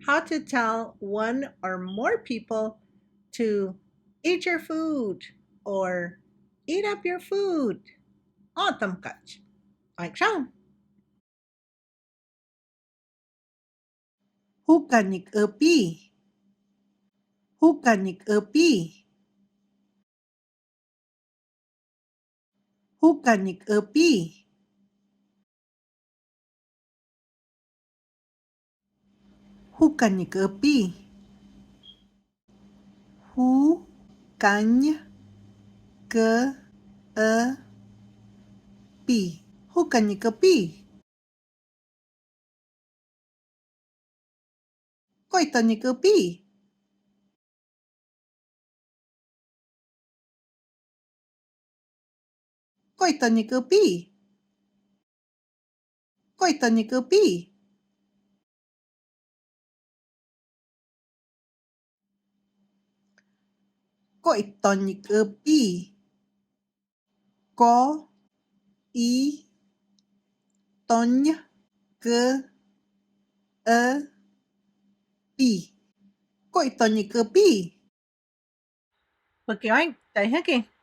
how to tell one or more people to eat your food or eat up your food. 어떤까지? 그럼 Hukanik upi. Hukanik upi. Hukanik upi. Hukanik upi. Hu cánh cơ ơ pi. Hukanik upi. Koitanik upi. Koitanik upi. Koitanik upi. Koitanik upi. Có ý toñ cơ ơ pi. Koitanik upi. Pagkain, tayo haki.